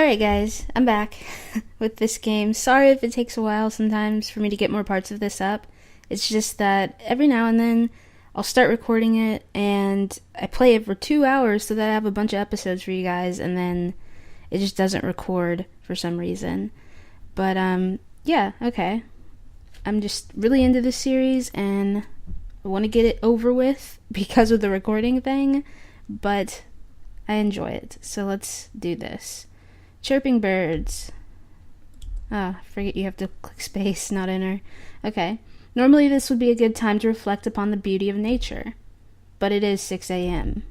Alright guys, I'm back with this game. Sorry if it takes a while sometimes for me to get more parts of this up. It's just that every now and then I'll start recording it and I play it for 2 hours so that I have a bunch of episodes for you guys, and then it just doesn't record for some reason. But yeah, okay. I'm just really into this series and I want to get it over with because of the recording thing, but I enjoy it. So let's do this. Chirping birds. I forget you have to click space, not enter. Okay. Normally this would be a good time to reflect upon the beauty of nature, but it is 6 a.m.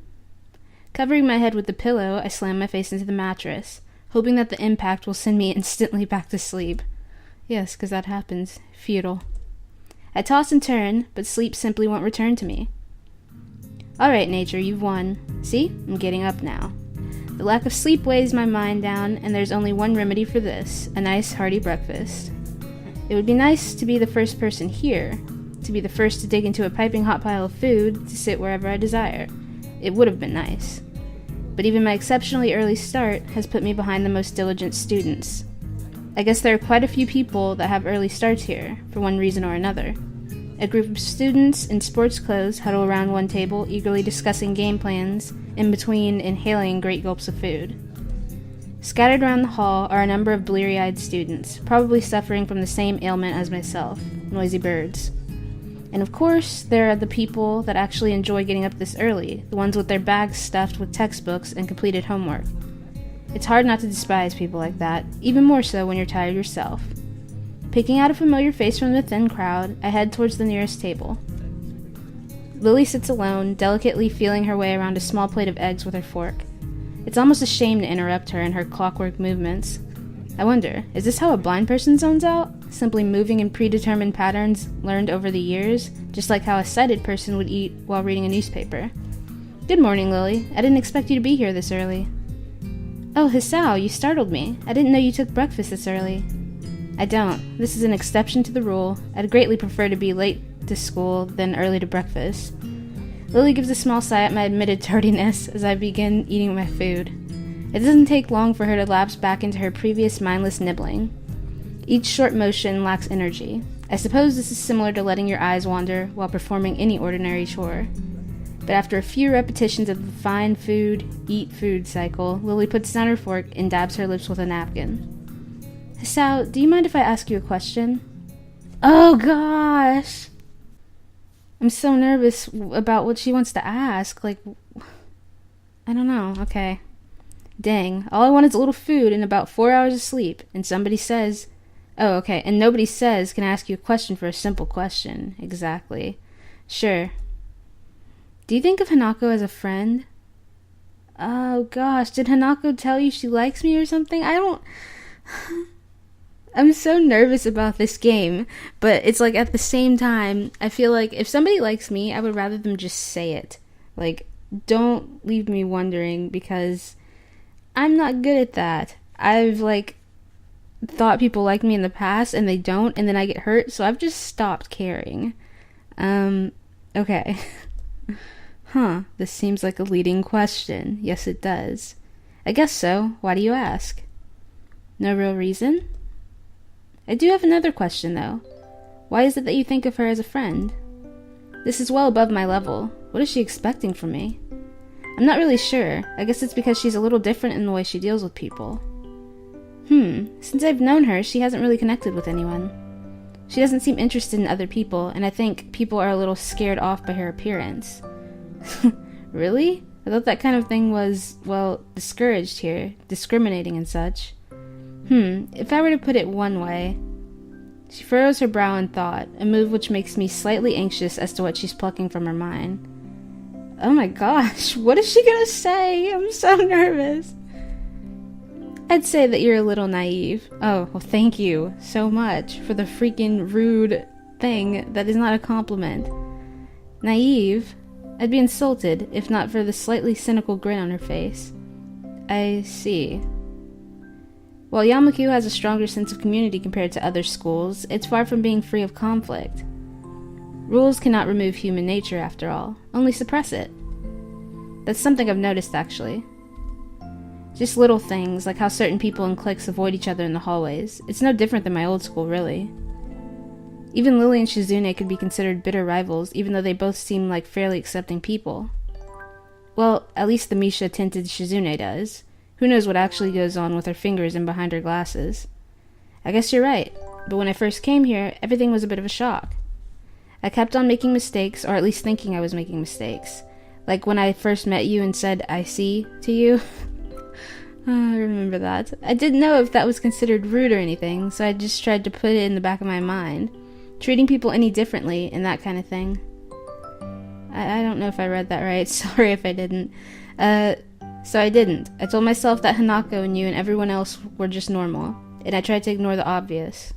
Covering my head with the pillow, I slam my face into the mattress, hoping that the impact will send me instantly back to sleep. Yes, because that happens. Futile. I toss and turn, but sleep simply won't return to me. Alright, nature, you've won. See? I'm getting up now. The lack of sleep weighs my mind down, and there's only one remedy for this: a nice, hearty breakfast. It would be nice to be the first person here, to be the first to dig into a piping hot pile of food, to sit wherever I desire. It would have been nice. But even my exceptionally early start has put me behind the most diligent students. I guess there are quite a few people that have early starts here, for one reason or another. A group of students in sports clothes huddle around one table, eagerly discussing game plans, in between inhaling great gulps of food. Scattered around the hall are a number of bleary-eyed students, probably suffering from the same ailment as myself: noisy birds. And of course, there are the people that actually enjoy getting up this early, the ones with their bags stuffed with textbooks and completed homework. It's hard not to despise people like that, even more so when you're tired yourself. Picking out a familiar face from the thin crowd, I head towards the nearest table. Lily sits alone, delicately feeling her way around a small plate of eggs with her fork. It's almost a shame to interrupt her in her clockwork movements. I wonder, is this how a blind person zones out? Simply moving in predetermined patterns learned over the years, just like how a sighted person would eat while reading a newspaper. Good morning, Lily. I didn't expect you to be here this early. Oh, Hisao, you startled me. I didn't know you took breakfast this early. I don't. This is an exception to the rule. I'd greatly prefer to be late to school than early to breakfast. Lily gives a small sigh at my admitted tardiness as I begin eating my food. It doesn't take long for her to lapse back into her previous mindless nibbling. Each short motion lacks energy. I suppose this is similar to letting your eyes wander while performing any ordinary chore. But after a few repetitions of the find food, eat food cycle, Lily puts down her fork and dabs her lips with a napkin. Hisao, do you mind if I ask you a question? Oh gosh! I'm so nervous about what she wants to ask. I don't know. Okay. Dang. All I want is a little food and about 4 hours of sleep. And somebody says... Oh, okay. And nobody says, can I ask you a question for a simple question? Exactly. Sure. Do you think of Hanako as a friend? Oh gosh. Did Hanako tell you she likes me or something? I'm so nervous about this game, but it's like at the same time, I feel like if somebody likes me, I would rather them just say it. Don't leave me wondering, because I'm not good at that. I've thought people like me in the past and they don't, and then I get hurt, so I've just stopped caring. Okay. This seems like a leading question. Yes, it does. I guess so. Why do you ask? No real reason? I do have another question, though. Why is it that you think of her as a friend? This is well above my level. What is she expecting from me? I'm not really sure. I guess it's because she's a little different in the way she deals with people. Since I've known her, she hasn't really connected with anyone. She doesn't seem interested in other people, and I think people are a little scared off by her appearance. Really? I thought that kind of thing was, discouraged here, discriminating and such. If I were to put it one way... She furrows her brow in thought, a move which makes me slightly anxious as to what she's plucking from her mind. Oh my gosh, what is she gonna say? I'm so nervous. I'd say that you're a little naive. Oh, well, thank you so much for the freaking rude thing that is not a compliment. Naive? I'd be insulted if not for the slightly cynical grin on her face. I see. While Yamaku has a stronger sense of community compared to other schools, it's far from being free of conflict. Rules cannot remove human nature, after all, only suppress it. That's something I've noticed, actually. Just little things, like how certain people in cliques avoid each other in the hallways. It's no different than my old school, really. Even Lily and Shizune could be considered bitter rivals, even though they both seem like fairly accepting people. Well, at least the Misha-tinted Shizune does. Who knows what actually goes on with her fingers and behind her glasses. I guess you're right, but when I first came here, everything was a bit of a shock. I kept on making mistakes, or at least thinking I was making mistakes. Like when I first met you and said, "I see," to you. I remember that. I didn't know if that was considered rude or anything, so I just tried to put it in the back of my mind. Treating people any differently, and that kind of thing. I don't know if I read that right. Sorry if I didn't. So I didn't. I told myself that Hanako and you and everyone else were just normal, and I tried to ignore the obvious.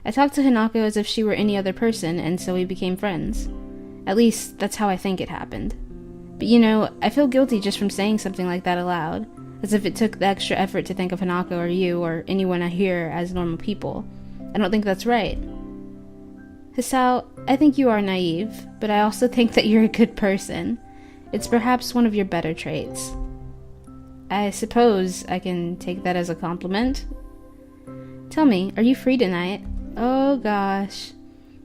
I talked to Hanako as if she were any other person, and so we became friends. At least, that's how I think it happened. But you know, I feel guilty just from saying something like that aloud, as if it took the extra effort to think of Hanako or you or anyone I hear as normal people. I don't think that's right. Hisao, I think you are naive, but I also think that you're a good person. It's perhaps one of your better traits. I suppose I can take that as a compliment. Tell me, are you free tonight? Oh gosh.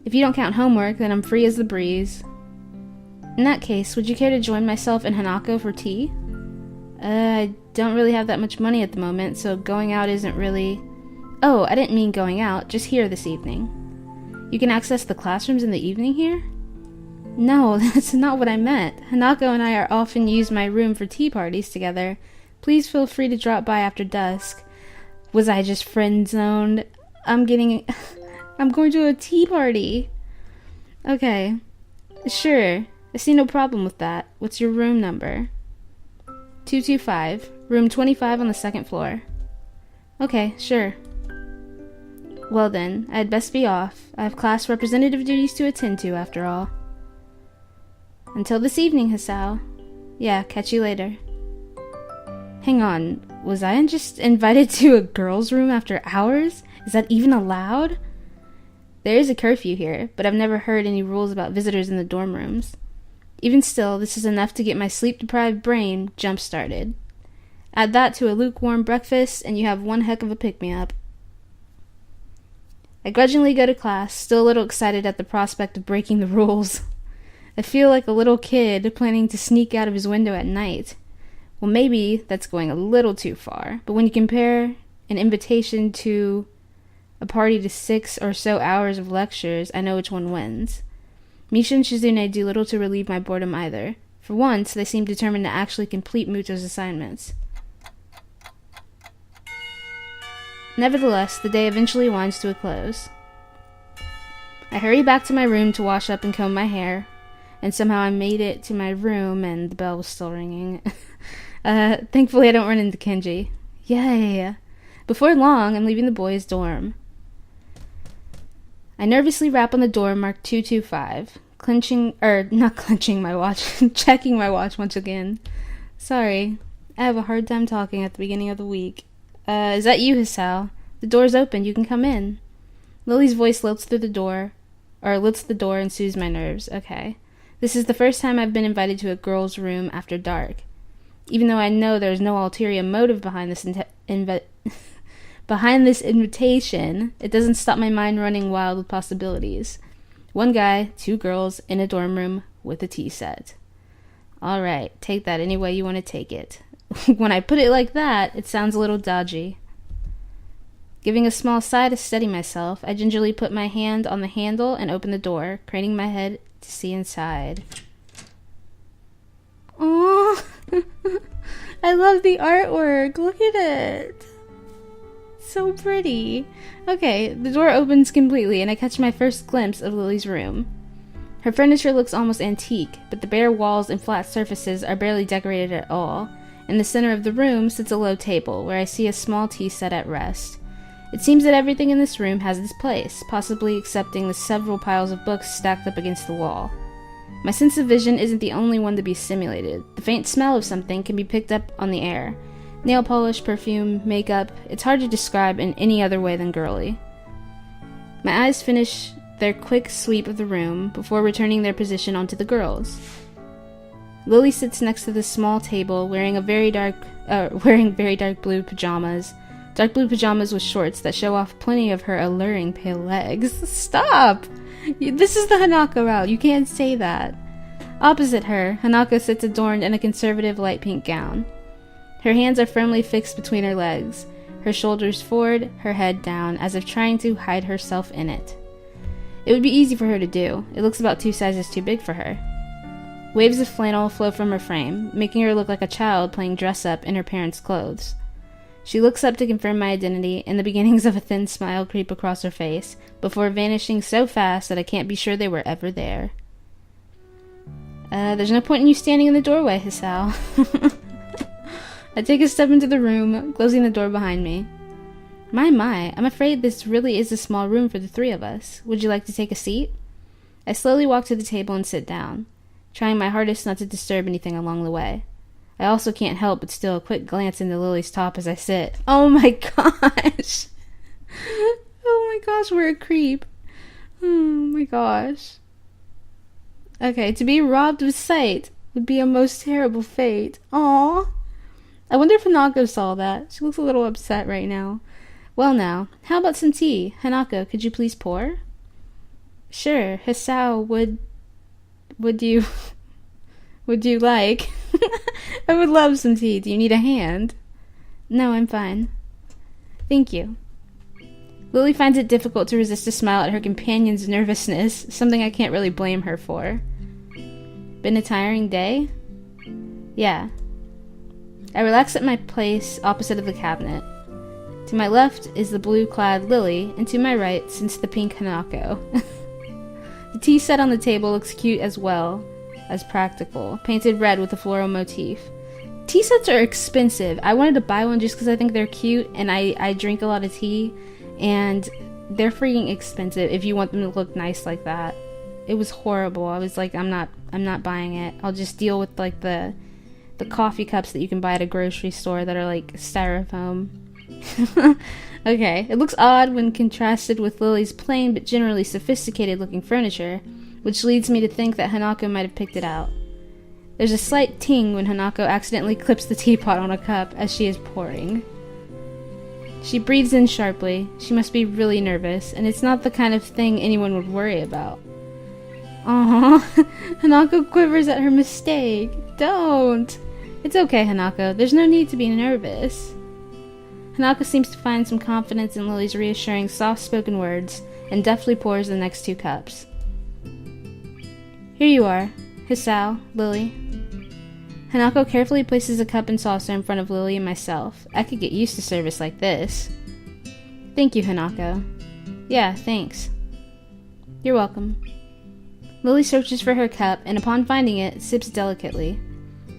If you don't count homework, then I'm free as the breeze. In that case, would you care to join myself and Hanako for tea? I don't really have that much money at the moment, so going out isn't really... Oh, I didn't mean going out, just here this evening. You can access the classrooms in the evening here? No, that's not what I meant. Hanako and I are often use my room for tea parties together. Please feel free to drop by after dusk. Was I just friend-zoned? I'm going to a tea party. Okay. Sure. I see no problem with that. What's your room number? 225. Room 25 on the second floor. Okay, sure. Well then, I'd best be off. I have class representative duties to attend to, after all. Until this evening, Hisao. Yeah, catch you later. Hang on, was I just invited to a girl's room after hours? Is that even allowed? There is a curfew here, but I've never heard any rules about visitors in the dorm rooms. Even still, this is enough to get my sleep-deprived brain jump-started. Add that to a lukewarm breakfast, and you have one heck of a pick-me-up. I grudgingly go to class, still a little excited at the prospect of breaking the rules. I feel like a little kid planning to sneak out of his window at night. Well, maybe that's going a little too far, but when you compare an invitation to a party to 6 or so hours of lectures, I know which one wins. Misha and Shizune do little to relieve my boredom either. For once, they seem determined to actually complete Muto's assignments. Nevertheless, the day eventually winds to a close. I hurry back to my room to wash up and comb my hair, and somehow I made it to my room and the bell was still ringing. Thankfully I don't run into Kenji. Yay! Before long, I'm leaving the boys' dorm. I nervously rap on the door marked 225, not clenching my watch, checking my watch once again. Sorry, I have a hard time talking at the beginning of the week. Is that you, Hisao? The door's open, you can come in. Lily's voice lilts the door and soothes my nerves. Okay. This is the first time I've been invited to a girl's room after dark. Even though I know there's no ulterior motive behind this invitation, it doesn't stop my mind running wild with possibilities. 1 guy, 2 girls, in a dorm room with a tea set. Alright, take that any way you want to take it. When I put it like that, it sounds a little dodgy. Giving a small sigh to steady myself, I gingerly put my hand on the handle and open the door, craning my head to see inside. Oh, I love the artwork. Look at it. So pretty. Okay, the door opens completely and I catch my first glimpse of Lily's room. Her furniture looks almost antique, but the bare walls and flat surfaces are barely decorated at all. In the center of the room sits a low table, where I see a small tea set at rest. It seems that everything in this room has its place, possibly excepting the several piles of books stacked up against the wall. My sense of vision isn't the only one to be stimulated. The faint smell of something can be picked up on the air. Nail polish, perfume, makeup, it's hard to describe in any other way than girly. My eyes finish their quick sweep of the room before returning their position onto the girls. Lily sits next to the small table wearing very dark blue pajamas. Dark blue pajamas with shorts that show off plenty of her alluring pale legs. Stop! This is the Hanako route. You can't say that. Opposite her, Hanako sits adorned in a conservative light pink gown. Her hands are firmly fixed between her legs, her shoulders forward, her head down, as if trying to hide herself in it. It would be easy for her to do. It looks about 2 sizes too big for her. Waves of flannel flow from her frame, making her look like a child playing dress-up in her parents' clothes. She looks up to confirm my identity, and the beginnings of a thin smile creep across her face, before vanishing so fast that I can't be sure they were ever there. There's no point in you standing in the doorway, Hisao. I take a step into the room, closing the door behind me. My, I'm afraid this really is a small room for the 3 of us. Would you like to take a seat? I slowly walk to the table and sit down, trying my hardest not to disturb anything along the way. I also can't help but steal a quick glance into Lily's top as I sit. Oh my gosh! Oh my gosh, we're a creep. Oh my gosh. Okay, to be robbed of sight would be a most terrible fate. Aww. I wonder if Hanako saw that. She looks a little upset right now. Well now, how about some tea? Hanako, could you please pour? Sure, Hisao, would you like? I would love some tea. Do you need a hand? No, I'm fine. Thank you. Lily finds it difficult to resist a smile at her companion's nervousness, something I can't really blame her for. Been a tiring day? Yeah. I relax at my place opposite of the cabinet. To my left is the blue-clad Lily, and to my right sits the pink Hanako. The tea set on the table looks cute as well as practical, painted red with a floral motif. Tea sets are expensive. I wanted to buy one just because I think they're cute, and I drink a lot of tea, and they're freaking expensive if you want them to look nice like that. It was horrible. I was like, I'm not buying it. I'll just deal with like the coffee cups that you can buy at a grocery store that are like styrofoam. Okay, it looks odd when contrasted with Lily's plain but generally sophisticated looking furniture, which leads me to think that Hanako might have picked it out. There's a slight ting when Hanako accidentally clips the teapot on a cup as she is pouring. She breathes in sharply. She must be really nervous, and it's not the kind of thing anyone would worry about. Aww, Hanako quivers at her mistake. Don't! It's okay, Hanako. There's no need to be nervous. Hanako seems to find some confidence in Lily's reassuring, soft-spoken words, and deftly pours the next 2 cups. Here you are, Hisao, Lily. Hanako carefully places a cup and saucer in front of Lily and myself. I could get used to service like this. Thank you, Hanako. Yeah, thanks. You're welcome. Lily searches for her cup, and upon finding it, sips delicately.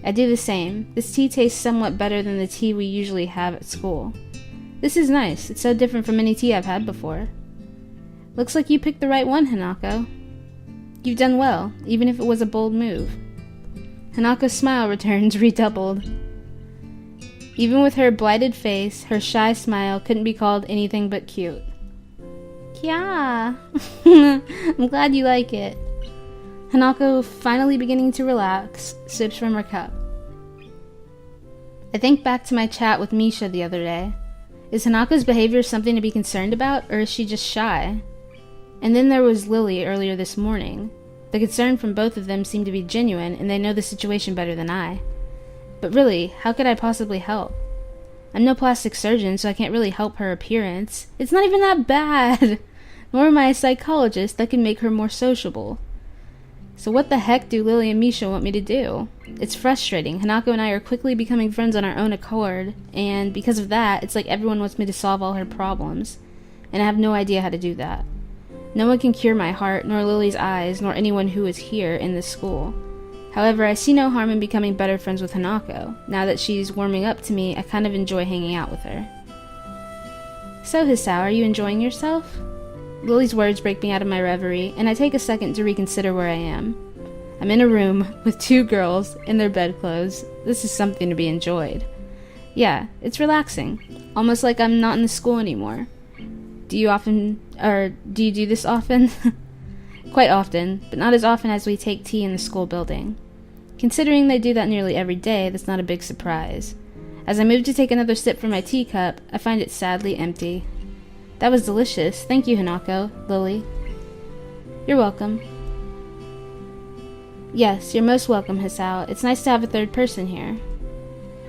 I do the same. This tea tastes somewhat better than the tea we usually have at school. This is nice. It's so different from any tea I've had before. Looks like you picked the right one, Hanako. You've done well, even if it was a bold move. Hanako's smile returns redoubled. Even with her blighted face, her shy smile couldn't be called anything but cute. Yeah, I'm glad you like it. Hanako, finally beginning to relax, sips from her cup. I think back to my chat with Misha the other day. Is Hanako's behavior something to be concerned about, or is she just shy? And then there was Lily earlier this morning. The concern from both of them seemed to be genuine, and they know the situation better than I. But really, how could I possibly help? I'm no plastic surgeon, so I can't really help her appearance. It's not even that bad! Nor am I a psychologist that can make her more sociable. So what the heck do Lily and Misha want me to do? It's frustrating. Hanako and I are quickly becoming friends on our own accord, and because of that, it's like everyone wants me to solve all her problems. And I have no idea how to do that. No one can cure my heart, nor Lily's eyes, nor anyone who is here in this school. However, I see no harm in becoming better friends with Hanako. Now that she's warming up to me, I kind of enjoy hanging out with her. So, Hisao, are you enjoying yourself? Lily's words break me out of my reverie, and I take a second to reconsider where I am. I'm in a room with 2 girls in their bedclothes. This is something to be enjoyed. Yeah, it's relaxing. Almost like I'm not in the school anymore. Do you do this often? Quite often, but not as often as we take tea in the school building. Considering they do that nearly every day, that's not a big surprise. As I move to take another sip from my teacup, I find it sadly empty. That was delicious. Thank you, Hanako. Lily. You're welcome. Yes, you're most welcome, Hisao. It's nice to have a third person here.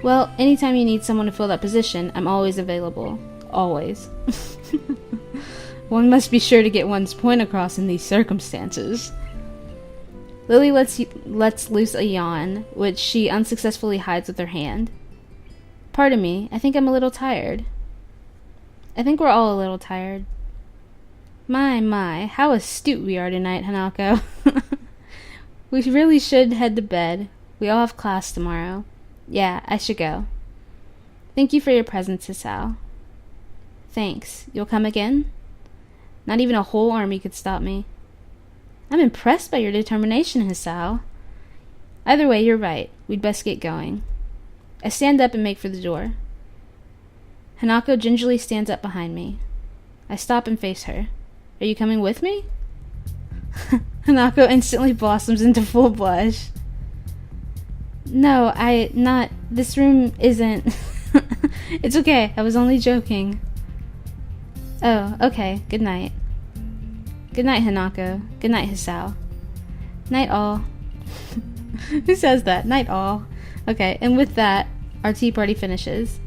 Well, anytime you need someone to fill that position, I'm always available. Always. One must be sure to get one's point across in these circumstances. Lily lets loose a yawn, which she unsuccessfully hides with her hand. Pardon me, I think I'm a little tired. I think we're all a little tired. My, how astute we are tonight, Hanako. We really should head to bed. We all have class tomorrow. Yeah, I should go. Thank you for your presence, Hisao. Thanks. You'll come again? Not even a whole army could stop me. I'm impressed by your determination, Hisao. Either way, you're right. We'd best get going. I stand up and make for the door. Hanako gingerly stands up behind me. I stop and face her. Are you coming with me? Hanako instantly blossoms into full blush. No, this room isn't. It's okay, I was only joking. Oh, okay, good night. Good night, Hanako. Good night, Hisao. Night all. Who says that? Night all. Okay, and with that, our tea party finishes.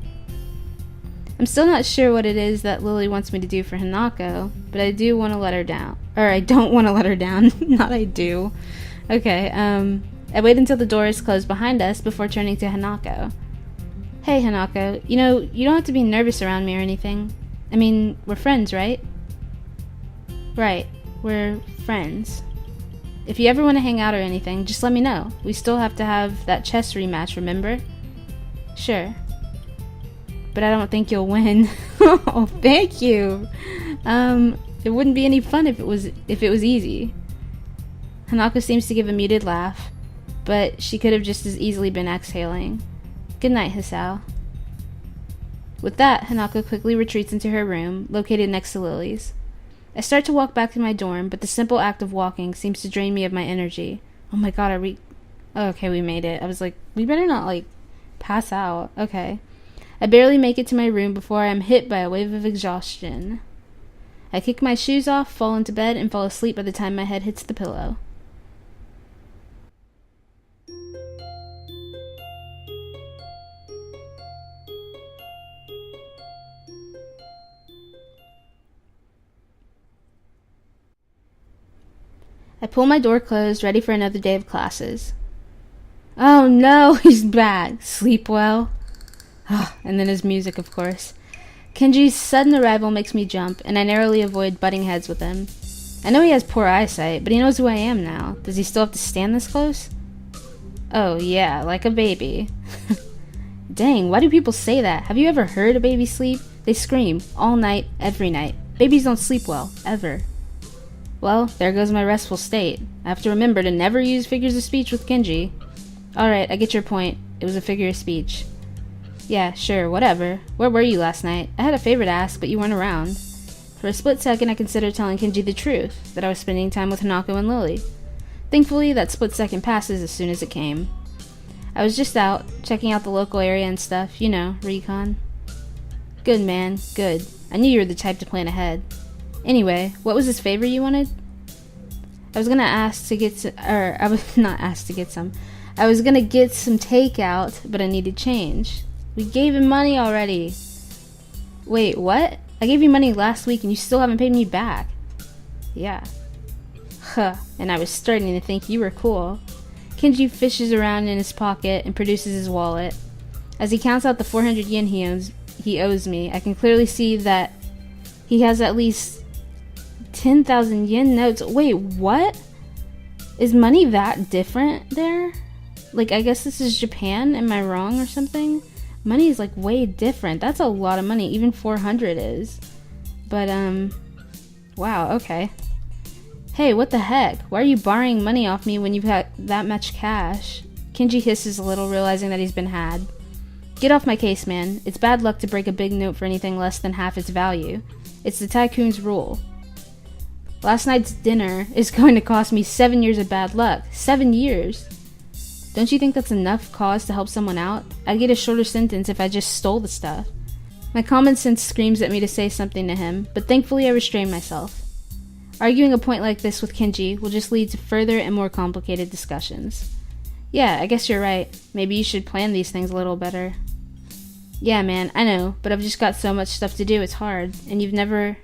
I'm still not sure what it is that Lily wants me to do for Hanako, but I do want to let her down. Or I don't want to let her down. Not I do. Okay, I wait until the door is closed behind us before turning to Hanako. Hey, Hanako, you don't have to be nervous around me or anything. I mean, we're friends, right? Right, we're friends. If you ever want to hang out or anything, just let me know. We still have to have that chess rematch, remember? Sure. But I don't think you'll win. Oh, thank you. It wouldn't be any fun if it was easy. Hanako seems to give a muted laugh, but she could have just as easily been exhaling. Good night, Hisao. With that, Hanako quickly retreats into her room, located next to Lily's. I start to walk back to my dorm, but the simple act of walking seems to drain me of my energy. Oh my god, oh, okay, we made it. I was like, we better not, pass out. Okay. I barely make it to my room before I am hit by a wave of exhaustion. I kick my shoes off, fall into bed, and fall asleep by the time my head hits the pillow. I pull my door closed, ready for another day of classes. Oh no, he's back. Sleep well. And then his music, of course. Kenji's sudden arrival makes me jump, and I narrowly avoid butting heads with him. I know he has poor eyesight, but he knows who I am now. Does he still have to stand this close? Oh yeah, like a baby. Dang, why do people say that? Have you ever heard a baby sleep? They scream, all night, every night. Babies don't sleep well, ever. Well, there goes my restful state. I have to remember to never use figures of speech with Kenji. Alright, I get your point. It was a figure of speech. Yeah, sure, whatever. Where were you last night? I had a favor to ask, but you weren't around. For a split second, I considered telling Kenji the truth, that I was spending time with Hanako and Lily. Thankfully, that split second passes as soon as it came. I was just out, checking out the local area and stuff, recon. Good, man, good. I knew you were the type to plan ahead. Anyway, what was this favor you wanted? I was gonna get some takeout, but I needed change. We gave him money already. Wait, what? I gave you money last week and you still haven't paid me back. Yeah. Huh, and I was starting to think you were cool. Kenji fishes around in his pocket and produces his wallet. As he counts out the 400 yen he owes me, I can clearly see that he has at least 10,000 yen notes. Wait, what? Is money that different there? I guess this is Japan? Am I wrong or something? Money is, way different. That's a lot of money. Even 400 is. But, wow, okay. Hey, what the heck? Why are you borrowing money off me when you've got that much cash? Kenji hisses a little, realizing that he's been had. Get off my case, man. It's bad luck to break a big note for anything less than half its value. It's the tycoon's rule. Last night's dinner is going to cost me 7 years of bad luck. 7 years. Don't you think that's enough cause to help someone out? I'd get a shorter sentence if I just stole the stuff. My common sense screams at me to say something to him, but thankfully I restrain myself. Arguing a point like this with Kenji will just lead to further and more complicated discussions. Yeah, I guess you're right. Maybe you should plan these things a little better. Yeah, man, I know, but I've just got so much stuff to do, it's hard, and you're never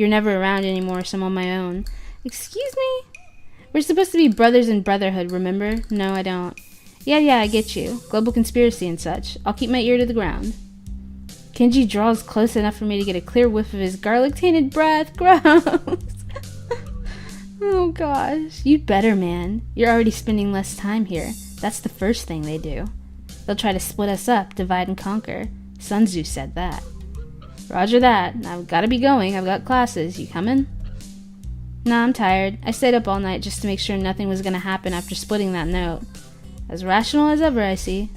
around anymore, so I'm on my own. Excuse me? We're supposed to be brothers in brotherhood, remember? No, I don't. Yeah, I get you. Global conspiracy and such. I'll keep my ear to the ground. Kenji draws close enough for me to get a clear whiff of his garlic-tainted breath. Gross! Oh gosh. You'd better, man. You're already spending less time here. That's the first thing they do. They'll try to split us up, divide and conquer. Sun Tzu said that. Roger that. I've gotta be going. I've got classes. You coming? Nah, I'm tired. I stayed up all night just to make sure nothing was gonna happen after splitting that note. As rational as ever, I see.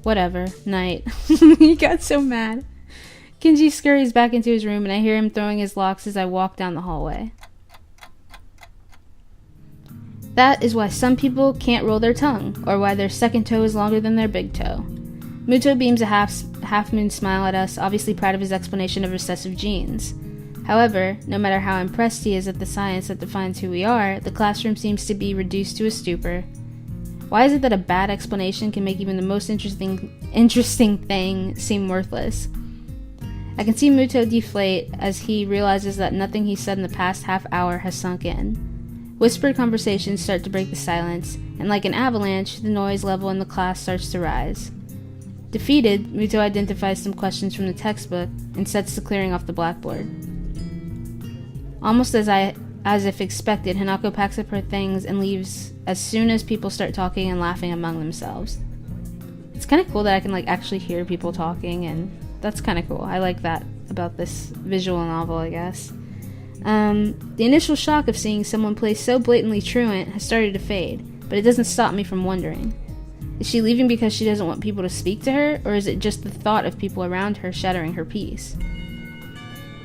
Whatever. Night. He got so mad. Kenji scurries back into his room and I hear him throwing his locks as I walk down the hallway. That is why some people can't roll their tongue, or why their second toe is longer than their big toe. Muto beams a half-moon smile at us, obviously proud of his explanation of recessive genes. However, no matter how impressed he is at the science that defines who we are, the classroom seems to be reduced to a stupor. Why is it that a bad explanation can make even the most interesting thing seem worthless? I can see Muto deflate as he realizes that nothing he said in the past half hour has sunk in. Whispered conversations start to break the silence, and like an avalanche, the noise level in the class starts to rise. Defeated, Muto identifies some questions from the textbook and sets to clearing off the blackboard. Almost as if expected, Hanako packs up her things and leaves as soon as people start talking and laughing among themselves. It's kind of cool that I can actually hear people talking, and that's kind of cool. I like that about this visual novel, I guess. The initial shock of seeing someone play so blatantly truant has started to fade, but it doesn't stop me from wondering. Is she leaving because she doesn't want people to speak to her, or is it just the thought of people around her shattering her peace?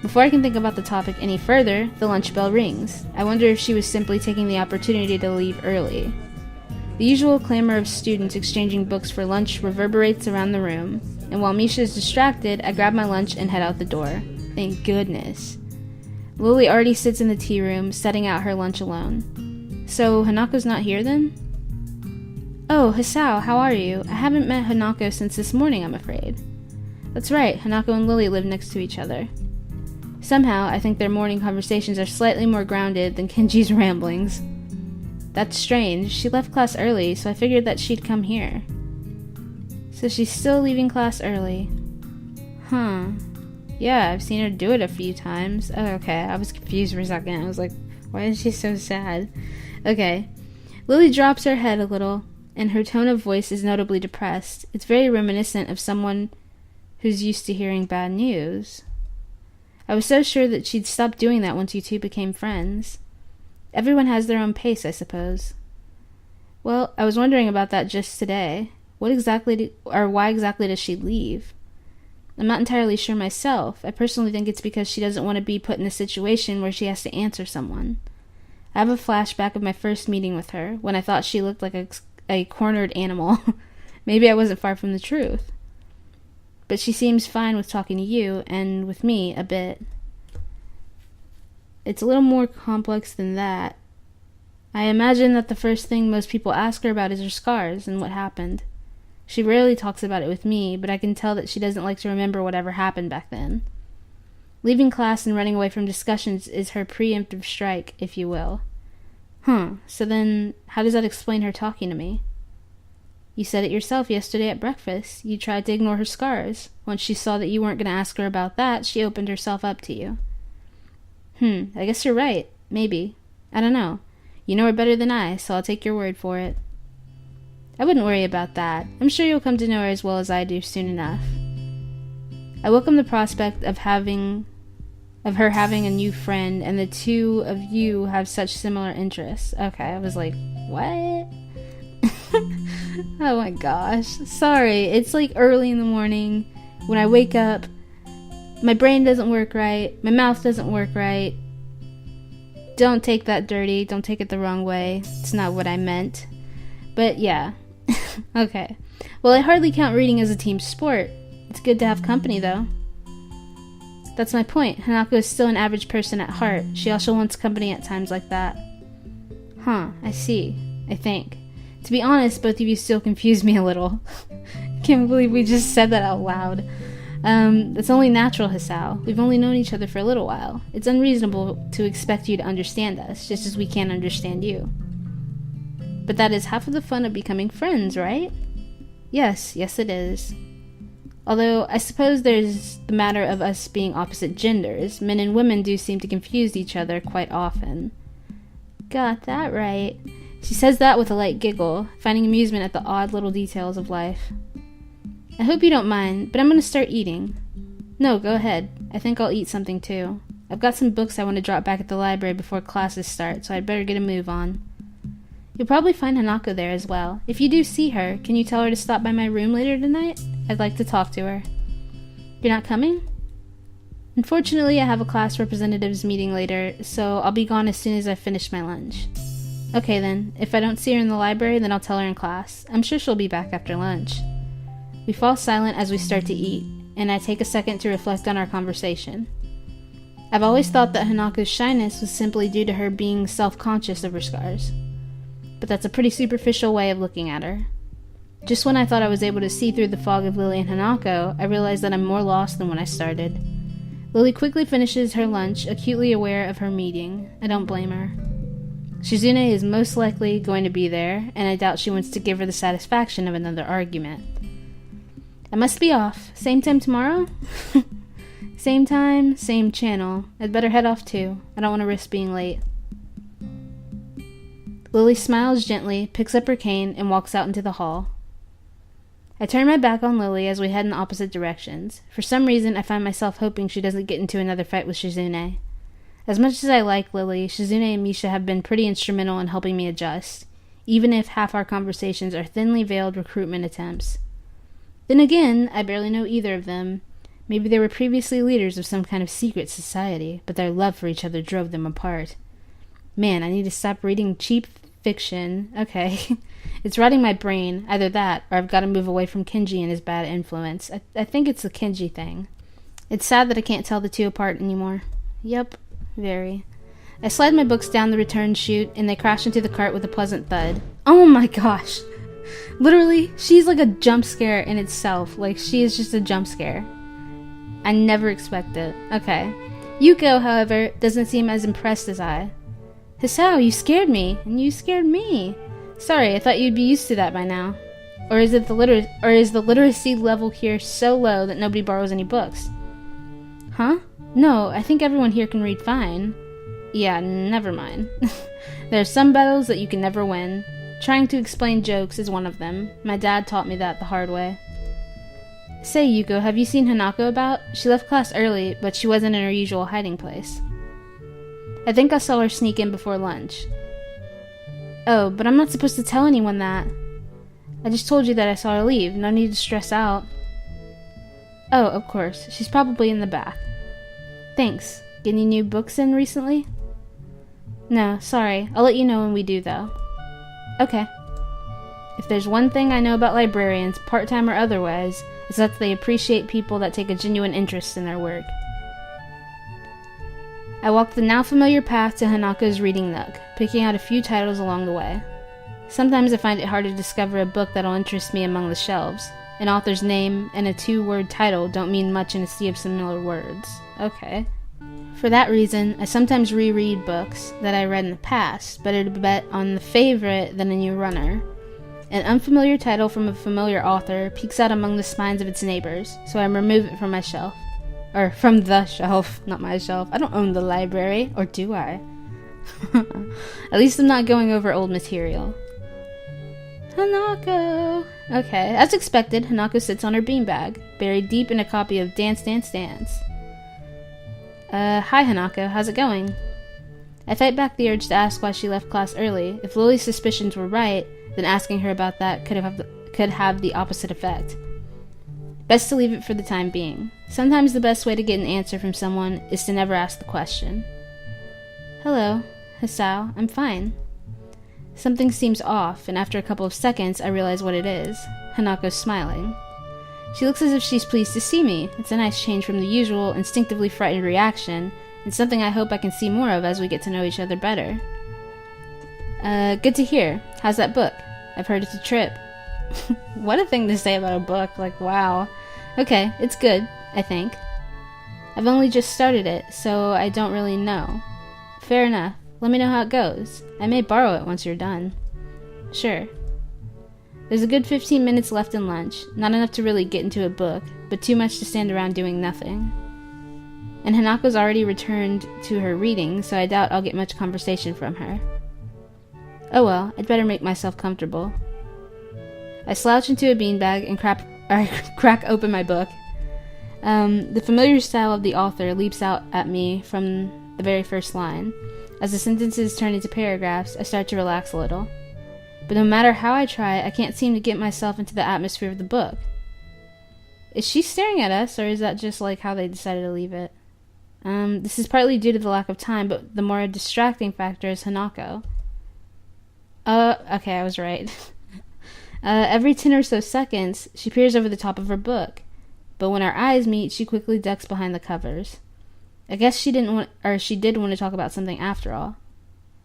Before I can think about the topic any further, the lunch bell rings. I wonder if she was simply taking the opportunity to leave early. The usual clamor of students exchanging books for lunch reverberates around the room, and while Misha is distracted, I grab my lunch and head out the door. Thank goodness. Lily already sits in the tea room, setting out her lunch alone. So, Hanako's not here then? Oh, Hisao, how are you? I haven't met Hanako since this morning, I'm afraid. That's right, Hanako and Lily live next to each other. Somehow, I think their morning conversations are slightly more grounded than Kenji's ramblings. That's strange. She left class early, so I figured that she'd come here. So she's still leaving class early. Huh. Yeah, I've seen her do it a few times. Oh, okay, I was confused for a second. I was like, why is she so sad? Okay. Lily drops her head a little, and her tone of voice is notably depressed. It's very reminiscent of someone who's used to hearing bad news. I was so sure that she'd stop doing that once you two became friends. Everyone has their own pace, I suppose. Well, I was wondering about that just today. Why exactly does she leave? I'm not entirely sure myself. I personally think it's because she doesn't want to be put in a situation where she has to answer someone. I have a flashback of my first meeting with her, when I thought she looked like a cornered animal. Maybe I wasn't far from the truth. But she seems fine with talking to you, and with me, a bit. It's a little more complex than that. I imagine that the first thing most people ask her about is her scars and what happened. She rarely talks about it with me, but I can tell that she doesn't like to remember whatever happened back then. Leaving class and running away from discussions is her preemptive strike, if you will. So then, how does that explain her talking to me? You said it yourself yesterday at breakfast. You tried to ignore her scars. Once she saw that you weren't going to ask her about that, she opened herself up to you. I guess you're right. Maybe. I don't know. You know her better than I, so I'll take your word for it. I wouldn't worry about that. I'm sure you'll come to know her as well as I do soon enough. I welcome the prospect of her having a new friend, and the two of you have such similar interests. Okay, I was like, what? Oh my gosh. Sorry, it's early in the morning. When I wake up, my brain doesn't work right. My mouth doesn't work right. Don't take that dirty. Don't take it the wrong way. It's not what I meant. But yeah, Okay. Well, I hardly count reading as a team sport. It's good to have company, though. That's my point. Hanako is still an average person at heart. She also wants company at times like that. Huh, I see. I think. To be honest, both of you still confuse me a little. Can't believe we just said that out loud. It's only natural, Hisao. We've only known each other for a little while. It's unreasonable to expect you to understand us, just as we can't understand you. But that is half of the fun of becoming friends, right? Yes it is. Although, I suppose there's the matter of us being opposite genders. Men and women do seem to confuse each other quite often. Got that right. She says that with a light giggle, finding amusement at the odd little details of life. I hope you don't mind, but I'm going to start eating. No, go ahead. I think I'll eat something too. I've got some books I want to drop back at the library before classes start, so I'd better get a move on. You'll probably find Hanako there as well. If you do see her, can you tell her to stop by my room later tonight? I'd like to talk to her. You're not coming? Unfortunately, I have a class representatives meeting later, so I'll be gone as soon as I've finished my lunch. Okay then, if I don't see her in the library, then I'll tell her in class. I'm sure she'll be back after lunch. We fall silent as we start to eat, and I take a second to reflect on our conversation. I've always thought that Hanako's shyness was simply due to her being self-conscious of her scars. But that's a pretty superficial way of looking at her. Just when I thought I was able to see through the fog of Lily and Hanako, I realized that I'm more lost than when I started. Lily quickly finishes her lunch, acutely aware of her meeting. I don't blame her. Shizune is most likely going to be there, and I doubt she wants to give her the satisfaction of another argument. I must be off. Same time tomorrow? Same time, same channel. I'd better head off too. I don't want to risk being late. Lily smiles gently, picks up her cane, and walks out into the hall. I turn my back on Lily as we head in opposite directions. For some reason, I find myself hoping she doesn't get into another fight with Shizune. As much as I like Lily, Shizune and Misha have been pretty instrumental in helping me adjust, even if half our conversations are thinly veiled recruitment attempts. Then again, I barely know either of them. Maybe they were previously leaders of some kind of secret society, but their love for each other drove them apart. Man, I need to stop reading cheap fiction. Okay. It's rotting my brain. Either that, or I've got to move away from Kenji and his bad influence. I think it's the Kenji thing. It's sad that I can't tell the two apart anymore. Yep, very. I slide my books down the return chute, and they crash into the cart with a pleasant thud. Oh my gosh! Literally, she's like a jump scare in itself. Like, she is just a jump scare. I never expect it. Okay. Yuko, however, doesn't seem as impressed as I. Hisao, you scared me, and you scared me. Sorry, I thought you'd be used to that by now. Or is the literacy level here so low that nobody borrows any books? Huh? No, I think everyone here can read fine. Yeah, never mind. There are some battles that you can never win. Trying to explain jokes is one of them. My dad taught me that the hard way. Say, Yuko, have you seen Hanako about? She left class early, but she wasn't in her usual hiding place. I think I saw her sneak in before lunch. Oh, but I'm not supposed to tell anyone that. I just told you that I saw her leave. No need to stress out. Oh, of course. She's probably in the back. Thanks. Get any new books in recently? No, sorry. I'll let you know when we do, though. Okay. If there's one thing I know about librarians, part-time or otherwise, it's that they appreciate people that take a genuine interest in their work. I walk the now familiar path to Hanako's reading nook, picking out a few titles along the way. Sometimes I find it hard to discover a book that'll interest me among the shelves. An author's name and a 2-word title don't mean much in a sea of similar words. Okay. For that reason, I sometimes reread books that I read in the past, better to bet on the favorite than a new runner. An unfamiliar title from a familiar author peeks out among the spines of its neighbors, so I remove it from my shelf. Or from the shelf, not my shelf. I don't own the library, or do I? At least I'm not going over old material. Hanako! Okay, as expected, Hanako sits on her beanbag, buried deep in a copy of Dance Dance Dance. Hi Hanako, how's it going? I fight back the urge to ask why she left class early. If Lily's suspicions were right, then asking her about that could have the opposite effect. Best to leave it for the time being. Sometimes the best way to get an answer from someone is to never ask the question. Hello, Hisao, I'm fine. Something seems off, and after a couple of seconds, I realize what it is. Hanako's smiling. She looks as if she's pleased to see me. It's a nice change from the usual, instinctively frightened reaction, and something I hope I can see more of as we get to know each other better. Good to hear. How's that book? I've heard it's a trip. What a thing to say about a book, like, wow. Okay, it's good, I think. I've only just started it, so I don't really know. Fair enough. Let me know how it goes. I may borrow it once you're done. Sure. There's a good 15 minutes left in lunch, not enough to really get into a book, but too much to stand around doing nothing. And Hanako's already returned to her reading, so I doubt I'll get much conversation from her. Oh well, I'd better make myself comfortable. I slouch into a beanbag and crack open my book. The familiar style of the author leaps out at me from the very first line. As the sentences turn into paragraphs, I start to relax a little. But no matter how I try, I can't seem to get myself into the atmosphere of the book. Is she staring at us, or is that just like how they decided to leave it? This is partly due to the lack of time, but the more distracting factor is Hanako. Okay, I was right. Every 10 or so seconds, she peers over the top of her book. But when our eyes meet, she quickly ducks behind the covers. I guess she did want to talk about something after all.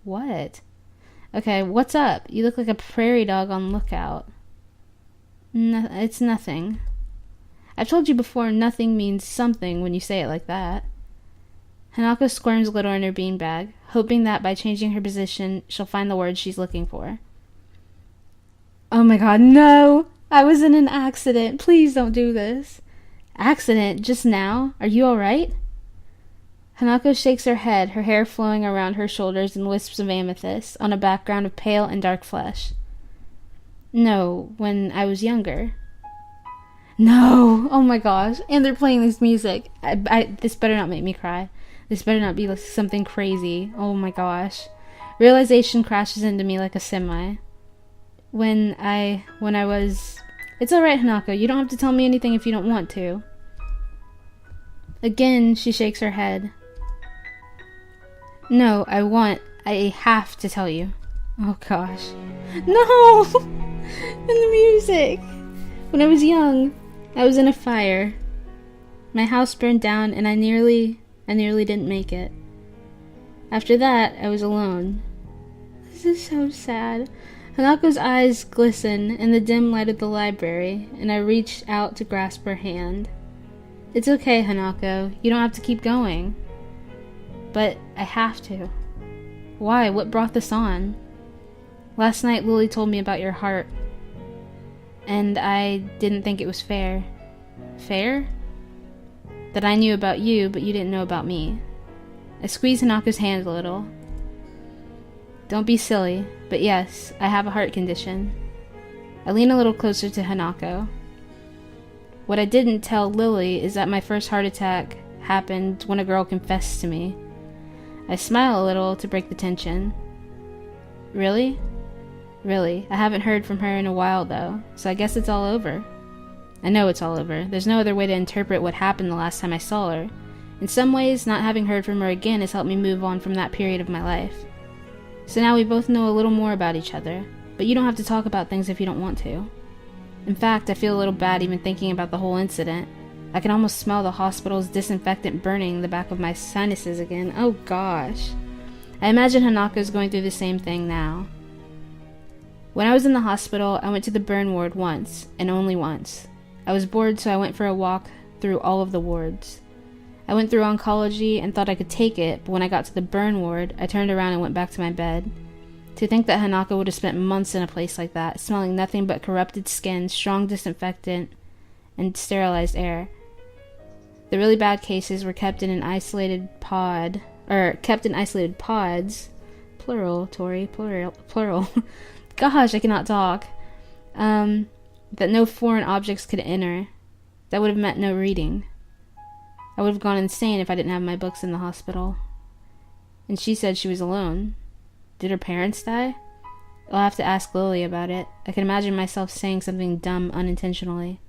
What? Okay, what's up? You look like a prairie dog on lookout. No, it's nothing. I've told you before, nothing means something when you say it like that. Hanako squirms a little in her beanbag, hoping that by changing her position, she'll find the words she's looking for. Oh my god, no! I was in an accident. Please don't do this. Accident? Just now? Are you alright? Hanako shakes her head, her hair flowing around her shoulders in wisps of amethyst, on a background of pale and dark flesh. No, when I was younger. No! Oh my gosh. And they're playing this music. This better not make me cry. This better not be like something crazy. Oh my gosh. Realization crashes into me like a semi. When I was... It's alright, Hanako. You don't have to tell me anything if you don't want to. Again, she shakes her head. No, I have to tell you. Oh gosh. No! And the music! When I was young, I was in a fire. My house burned down and I nearly didn't make it. After that, I was alone. This is so sad. Hanako's eyes glisten in the dim light of the library, and I reach out to grasp her hand. It's okay, Hanako. You don't have to keep going. But I have to. Why? What brought this on? Last night, Lily told me about your heart, and I didn't think it was fair. Fair? That I knew about you, but you didn't know about me. I squeeze Hanako's hand a little. Don't be silly, but yes, I have a heart condition. I lean a little closer to Hanako. What I didn't tell Lily is that my first heart attack happened when a girl confessed to me. I smile a little to break the tension. Really? Really. I haven't heard from her in a while, though, so I guess it's all over. I know it's all over. There's no other way to interpret what happened the last time I saw her. In some ways, not having heard from her again has helped me move on from that period of my life. So now we both know a little more about each other, but you don't have to talk about things if you don't want to. In fact, I feel a little bad even thinking about the whole incident. I can almost smell the hospital's disinfectant burning the back of my sinuses again. Oh gosh. I imagine Hanako's going through the same thing now. When I was in the hospital, I went to the burn ward once, and only once. I was bored, so I went for a walk through all of the wards. I went through oncology and thought I could take it, but when I got to the burn ward, I turned around and went back to my bed. To think that Hanako would have spent months in a place like that, smelling nothing but corrupted skin, strong disinfectant, and sterilized air. The really bad cases were kept in an isolated pods, plural, Tori, plural. Gosh, I cannot talk. That no foreign objects could enter. That would have meant no reading. I would have gone insane if I didn't have my books in the hospital. And she said she was alone. Did her parents die? I'll have to ask Lily about it. I can imagine myself saying something dumb unintentionally.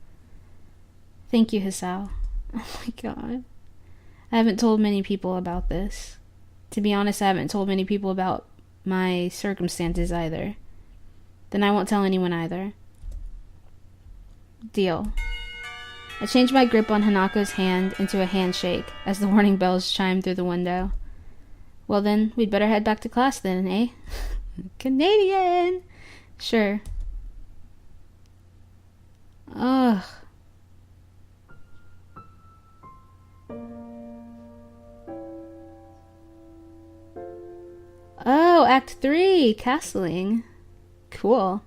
Thank you, Hisao. Oh my god. I haven't told many people about this. To be honest, I haven't told many people about my circumstances either. Then I won't tell anyone either. Deal. I change my grip on Hanako's hand into a handshake as the warning bells chime through the window. Well then, we'd better head back to class then, eh? Canadian! Sure. Ugh. Oh, Act 3, castling. Cool.